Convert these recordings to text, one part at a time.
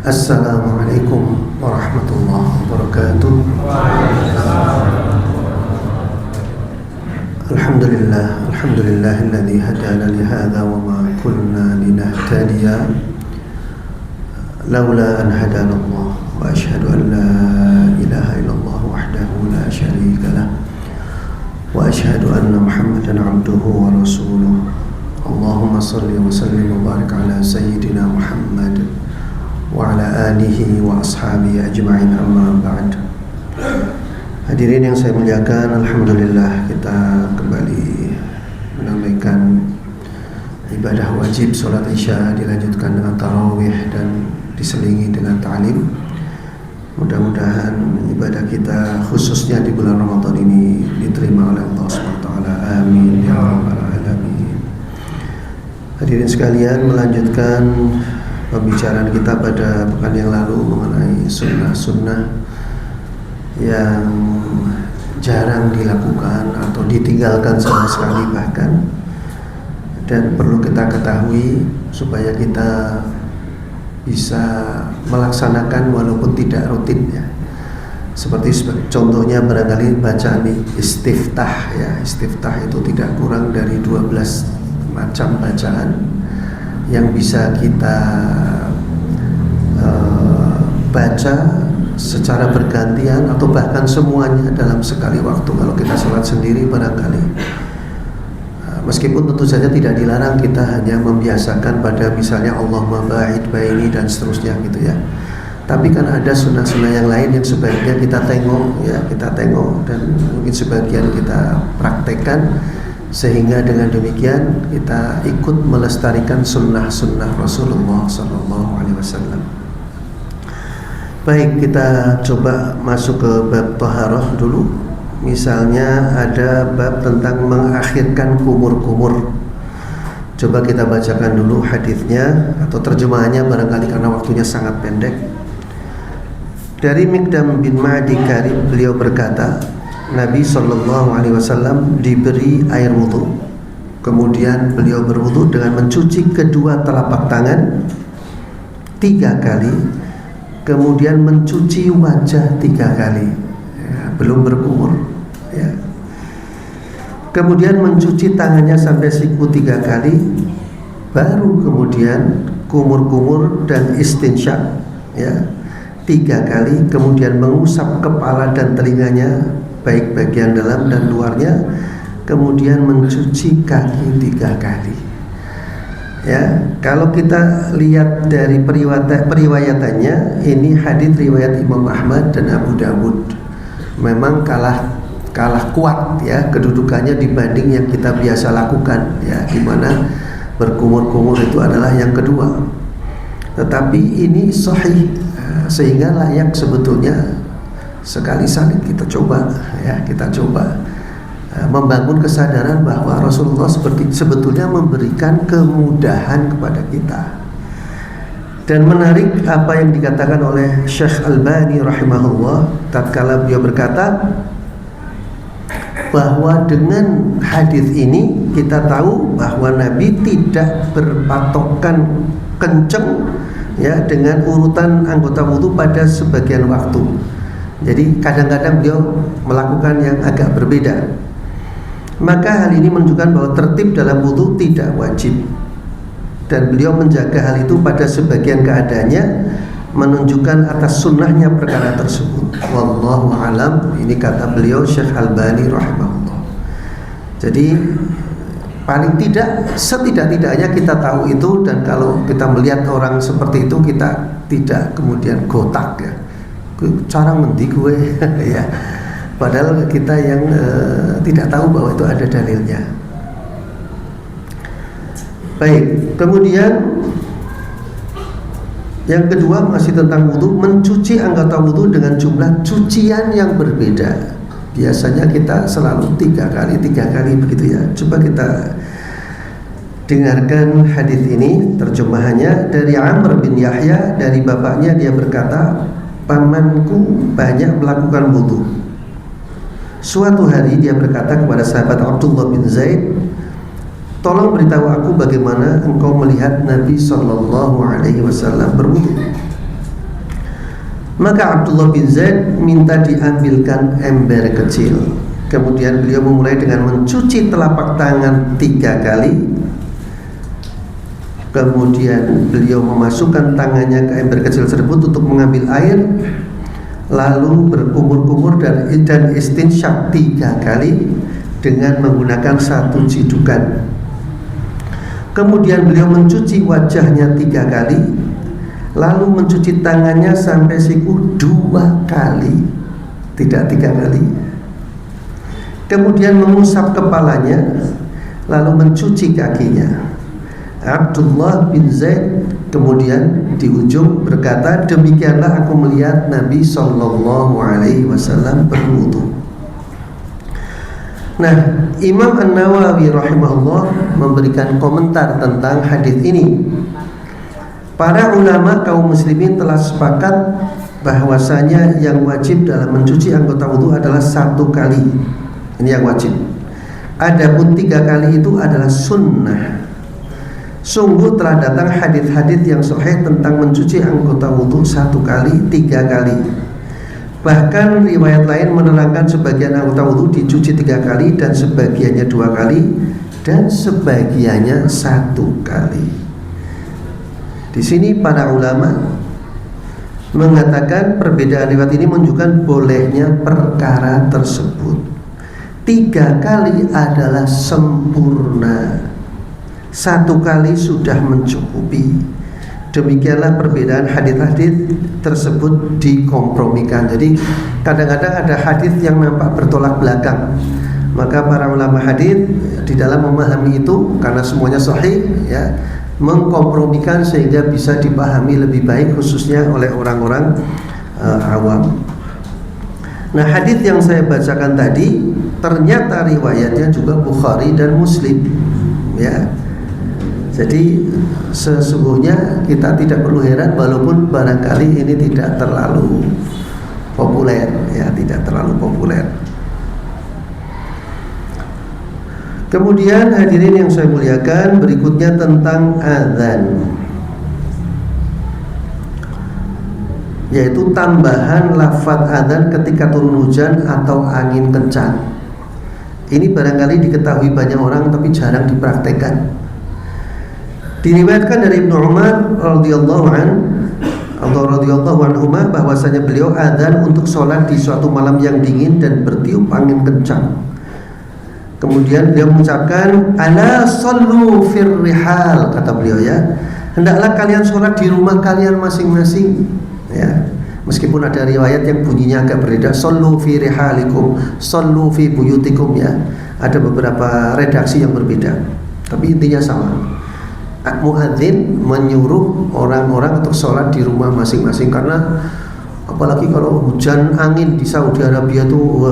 Assalamualaikum warahmatullahi wabarakatuh. Alhamdulillahilladzi hadana li hadza wa ma kunna linahtadiya laula an hadana Allah, wa asyhadu an la ilaha illallah wahdahu la syarika lah, wa asyhadu anna Muhammadan abduhu wa rasuluh. Allahumma shalli wa sallim wa barik ala sayyidina Muhammad wa ala alihi wa ashabihi ajma'in, amma ba'd. Hadirin yang saya muliakan, alhamdulillah kita kembali menunaikan ibadah wajib salat Isya, dilanjutkan dengan tarawih dan diselingi dengan ta'lim. Mudah-mudahan ibadah kita khususnya di bulan Ramadan ini diterima oleh Allah SWT. Amin ya rabbal alamin. Hadirin sekalian, melanjutkan pembicaraan kita pada pekan yang lalu mengenai sunnah-sunnah yang jarang dilakukan atau ditinggalkan sama sekali bahkan, dan perlu kita ketahui supaya kita bisa melaksanakan walaupun tidak rutin ya. Seperti contohnya barangkali bacaan istiftah ya. Istiftah itu tidak kurang dari 12 macam bacaan yang bisa kita baca secara bergantian atau bahkan semuanya dalam sekali waktu. Kalau kita sholat sendiri barangkali meskipun tentu saja tidak dilarang kita hanya membiasakan pada misalnya Allahumma ba'id baini dan seterusnya gitu ya. Tapi kan ada sunnah-sunnah yang lain yang sebaiknya kita tengok ya, kita tengok dan mungkin sebagian kita praktekkan, sehingga dengan demikian kita ikut melestarikan sunnah-sunnah Rasulullah SAW. Baik, kita coba masuk ke bab taharah dulu. Misalnya ada bab tentang mengakhirkan kumur-kumur. Coba kita bacakan dulu hadisnya atau terjemahannya barangkali karena waktunya sangat pendek. Dari Miqdam bin Ma'di Karib, beliau berkata, Nabi SAW diberi air wudhu. Kemudian beliau berwudhu dengan mencuci kedua telapak tangan 3 kali, kemudian mencuci wajah 3 kali ya, belum berkumur ya. Kemudian mencuci tangannya sampai siku 3 kali, baru kemudian kumur-kumur dan istinsyak ya 3 kali, kemudian mengusap kepala dan telinganya baik bagian dalam dan luarnya, kemudian mencuci kaki 3 kali. Ya, kalau kita lihat dari periwayatannya, ini hadis riwayat Imam Ahmad dan Abu Dawud. Memang kalah kuat ya kedudukannya dibanding yang kita biasa lakukan ya, di mana berkumur-kumur itu adalah yang kedua. Tetapi ini sahih sehingga layak sebetulnya sekali-sekali kita coba ya, kita coba membangun kesadaran bahwa Rasulullah sebetulnya memberikan kemudahan kepada kita. Dan menarik apa yang dikatakan oleh Syekh Albani rahimahullah tatkala beliau berkata bahwa dengan hadis ini kita tahu bahwa Nabi tidak berpatokan kenceng ya dengan urutan anggota wudhu pada sebagian waktu. Jadi kadang-kadang beliau melakukan yang agak berbeda. Maka hal ini menunjukkan bahwa tertib dalam wudhu tidak wajib, dan beliau menjaga hal itu pada sebagian keadaannya, menunjukkan atas sunnahnya perkara tersebut. Wallahu alam. Ini kata beliau Syekh Albani rahimahullah. Jadi paling tidak setidak-tidaknya kita tahu itu, dan kalau kita melihat orang seperti itu kita tidak kemudian gotak ya, cara ngendi gue ya, padahal kita yang tidak tahu bahwa itu ada dalilnya. Baik, kemudian yang kedua masih tentang wudhu, mencuci anggota wudhu dengan jumlah cucian yang berbeda. Biasanya kita selalu 3 kali begitu ya. Coba kita dengarkan hadis ini terjemahannya dari Amr bin Yahya, dari bapaknya dia berkata, pamanku banyak melakukan wudhu. Suatu hari dia berkata kepada sahabat Abdullah bin Zaid, tolong beritahu aku bagaimana engkau melihat Nabi SAW berwudu. Maka Abdullah bin Zaid minta diambilkan ember kecil. Kemudian beliau memulai dengan mencuci telapak tangan 3 kali. Kemudian beliau memasukkan tangannya ke ember kecil tersebut untuk mengambil air, lalu berkumur-kumur dan istinsyak 3 kali dengan menggunakan 1 cidukan. Kemudian beliau mencuci wajahnya 3 kali, lalu mencuci tangannya sampai siku 2 kali, tidak 3 kali. Kemudian mengusap kepalanya, lalu mencuci kakinya. Abdullah bin Zaid kemudian di ujung berkata, demikianlah aku melihat Nabi Sallallahu Alaihi Wasallam berwudu. Nah, Imam An-Nawawi rahimahullah memberikan komentar tentang hadis ini. Para ulama kaum muslimin telah sepakat bahwasanya yang wajib dalam mencuci anggota wudu adalah 1 kali. Ini yang wajib. Adapun 3 kali itu adalah sunnah. Sungguh telah datang hadis-hadis yang sahih tentang mencuci anggota wudu 1 kali, 3 kali. Bahkan riwayat lain menerangkan sebagian anggota wudu dicuci 3 kali dan sebagiannya 2 kali dan sebagiannya 1 kali. Di sini para ulama mengatakan perbedaan riwayat ini menunjukkan bolehnya perkara tersebut. 3 kali adalah sempurna, 1 kali sudah mencukupi. Demikianlah perbedaan hadis-hadis tersebut dikompromikan. Jadi kadang-kadang ada hadis yang nampak bertolak belakang. Maka para ulama hadis di dalam memahami itu, karena semuanya sahih ya, mengkompromikan sehingga bisa dipahami lebih baik khususnya oleh orang-orang awam. Nah, hadis yang saya bacakan tadi ternyata riwayatnya juga Bukhari dan Muslim ya. Jadi sesungguhnya kita tidak perlu heran walaupun barangkali ini tidak terlalu populer ya, tidak terlalu populer. Kemudian hadirin yang saya muliakan, berikutnya tentang azan, yaitu tambahan lafaz azan ketika turun hujan atau angin kencang. Ini barangkali diketahui banyak orang tapi jarang dipraktekkan. Diriwayatkan dari Ibnu Umar radhiyallahu anhuma bahwasanya beliau adzan untuk sholat di suatu malam yang dingin dan bertiup angin kencang. Kemudian beliau mengucapkan, ala sallu fir rihal, kata beliau ya, hendaklah kalian sholat di rumah kalian masing-masing ya. Meskipun ada riwayat yang bunyinya agak berbeda, sallu fi rihalikum, sallu fi buyutikum ya. Ada beberapa redaksi yang berbeda, tapi intinya sama. Muadzin menyuruh orang-orang untuk sholat di rumah masing-masing, karena apalagi kalau hujan angin di Saudi Arabia itu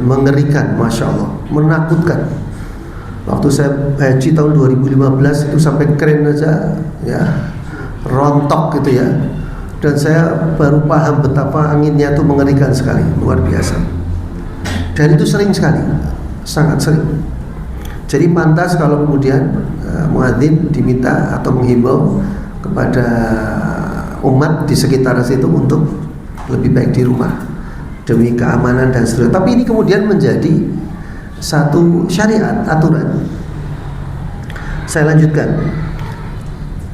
mengerikan, masya Allah, menakutkan. Waktu saya haji tahun 2015 itu sampai keren aja ya, rontok gitu ya. Dan saya baru paham betapa anginnya itu mengerikan sekali, luar biasa. Dan itu sering sekali, sangat sering. Jadi pantas kalau kemudian muadzin diminta atau menghimbau kepada umat di sekitar situ untuk lebih baik di rumah demi keamanan dan seterusnya. Tapi ini kemudian menjadi satu syariat, aturan. Saya lanjutkan.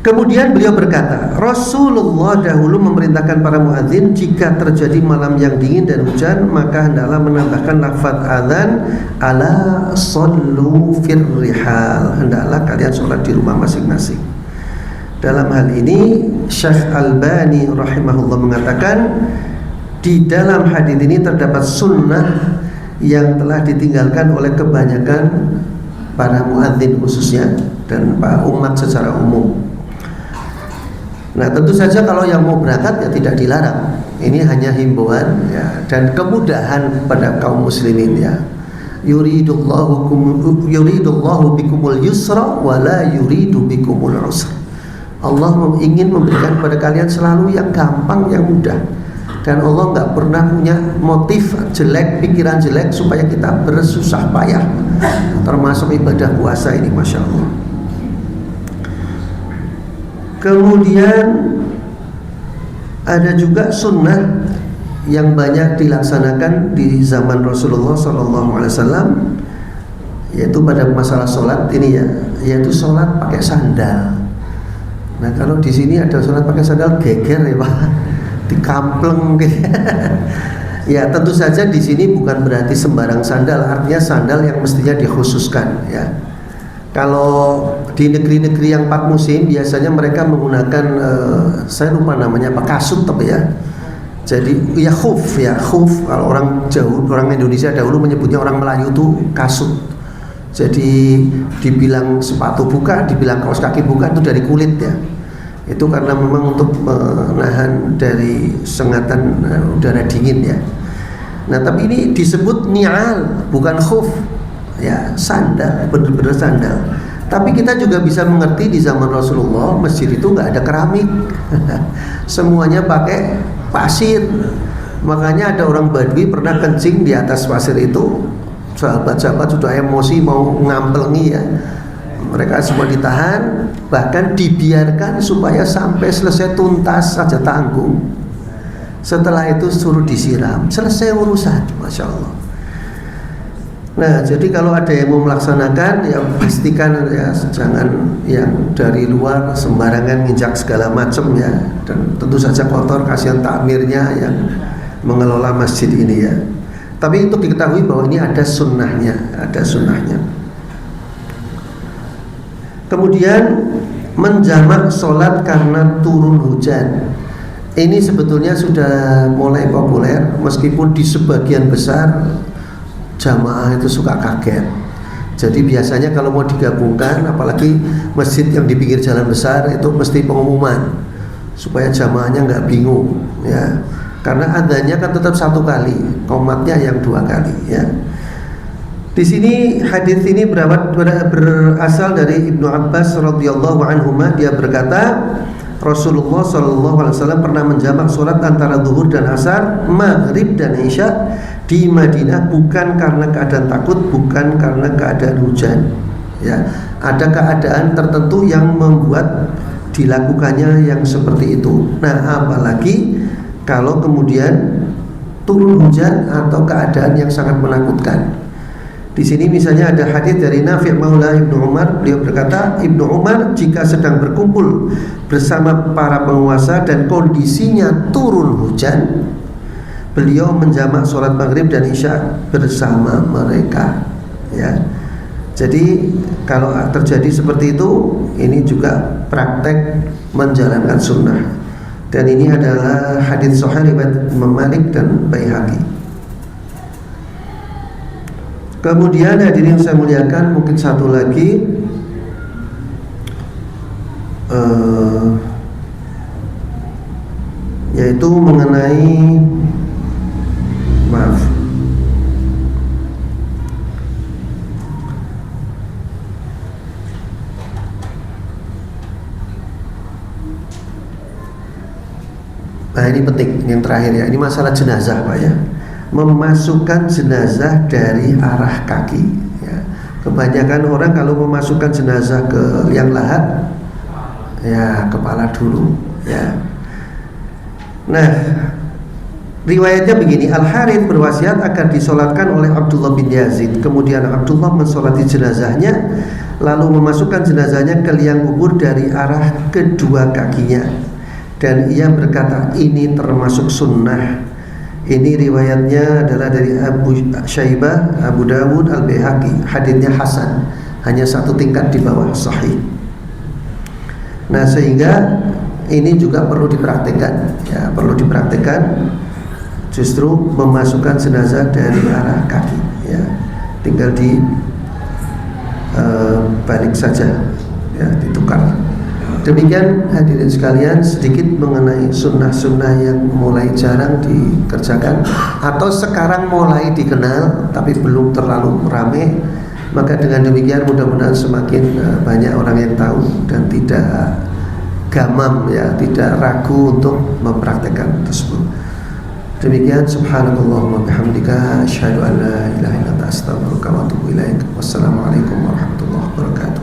Kemudian beliau berkata, Rasulullah dahulu memerintahkan para muadzin jika terjadi malam yang dingin dan hujan, maka hendaklah menambahkan lafaz adzan, ala sallu fir rihal, hendaklah kalian sholat di rumah masing-masing. Dalam hal ini Syekh Albani rahimahullah mengatakan, di dalam hadis ini terdapat sunnah yang telah ditinggalkan oleh kebanyakan para muadzin khususnya dan para umat secara umum. Nah, tentu saja kalau yang mau berangkat ya tidak dilarang. Ini hanya himbauan ya, dan kemudahan pada kaum muslimin ya. Yuridullahu bikumul yusra wa la yuridu bikumul usra. Allah ingin memberikan kepada kalian selalu yang gampang, yang mudah. Dan Allah nggak pernah punya motif jelek, pikiran jelek supaya kita bersusah payah. Termasuk ibadah puasa ini, masya Allah. Kemudian Ada juga sunnah yang banyak dilaksanakan di zaman Rasulullah SAW, yaitu pada masalah sholat ini ya, yaitu sholat pakai sandal. Nah kalau di sini ada sholat pakai sandal geger ya Pak, dikampleng gitu. Ya tentu saja di sini bukan berarti sembarang sandal, artinya sandal yang mestinya dikhususkan ya. Kalau di negeri-negeri yang 4 musim biasanya mereka menggunakan saya lupa namanya apa, kasut tapi ya. Jadi ya khuf ya, khuf kalau orang Indonesia dahulu menyebutnya, orang Melayu itu kasut. Jadi dibilang sepatu buka, dibilang kaos kaki buka itu dari kulit ya. Itu karena memang untuk menahan dari sengatan udara dingin ya. Nah tapi ini disebut ni'al, bukan khuf ya, sandal, benar-benar sandal. Tapi kita juga bisa mengerti di zaman Rasulullah masjid itu nggak ada keramik, semuanya pakai pasir. Makanya ada orang Badui pernah kencing di atas pasir itu, sahabat-sahabat sudah emosi mau ngamplengi ya, mereka semua ditahan, bahkan dibiarkan supaya sampai selesai tuntas saja tanggung. Setelah itu suruh disiram, selesai urusan, Masya Allah. Nah jadi kalau ada yang mau melaksanakan ya pastikan ya jangan yang dari luar sembarangan nginjak segala macam ya, dan tentu saja kotor, kasihan takmirnya yang mengelola masjid ini ya. Tapi untuk diketahui bahwa ini ada sunnahnya, ada sunnahnya. Kemudian menjamak sholat karena turun hujan, ini sebetulnya sudah mulai populer, meskipun di sebagian besar jamaah itu suka kaget. Jadi biasanya kalau mau digabungkan, apalagi masjid yang di pinggir jalan besar, itu mesti pengumuman supaya jamaahnya nggak bingung ya. Karena adanya kan tetap 1 kali, qomatnya yang 2 kali ya. Di sini hadis ini berasal dari Ibnu Abbas radhiyallahu anhuma, dia berkata Rasulullah SAW pernah menjamak sholat antara zuhur dan asar, maghrib dan isya di Madinah, bukan karena keadaan takut, bukan karena keadaan hujan ya. Ada keadaan tertentu yang membuat dilakukannya yang seperti itu. Nah apalagi kalau kemudian turun hujan atau keadaan yang sangat menakutkan. Di sini misalnya ada hadis dari Nafi' Maula Ibnu Umar, beliau berkata, Ibnu Umar jika sedang berkumpul bersama para penguasa dan kondisinya turun hujan, beliau menjamak sholat maghrib dan isya bersama mereka ya. Jadi kalau terjadi seperti itu, ini juga praktek menjalankan sunnah. Dan ini adalah hadis sahih riwayat Imam Malik dan Baihaqi. Kemudian hadirin saya muliakan, mungkin satu lagi yaitu mengenai nah ini penting, yang terakhir ya, ini masalah jenazah Pak ya. Memasukkan jenazah dari arah kaki ya. Kebanyakan orang kalau memasukkan jenazah ke liang lahat ya kepala dulu ya. Nah riwayatnya begini, Al-Harith berwasiat akan disolatkan oleh Abdullah bin Yazid. Kemudian Abdullah mensolati jenazahnya, lalu memasukkan jenazahnya ke liang kubur dari arah kedua kakinya, dan ia berkata ini termasuk sunnah. Ini riwayatnya adalah dari Abu Syaibah, Abu Dawud, Al-Baihaqi. Hadisnya hasan, hanya 1 tingkat di bawah sahih. Nah sehingga ini juga perlu dipraktikkan ya, perlu dipraktikkan. Justru memasukkan jenazah dari arah kaki ya, tinggal di balik saja ya, ditukar. Demikian hadirin sekalian, sedikit mengenai sunnah-sunnah yang mulai jarang dikerjakan atau sekarang mulai dikenal tapi belum terlalu ramai. Maka dengan demikian mudah-mudahan semakin banyak orang yang tahu dan tidak gamam ya, tidak ragu untuk mempraktekkan tersebut. Demikian, subhanakallahumma bihamdika asyhadu an la ilaha illa anta astaghfiruka wa atubu ilaik. Wassalamualaikum warahmatullahi wabarakatuh.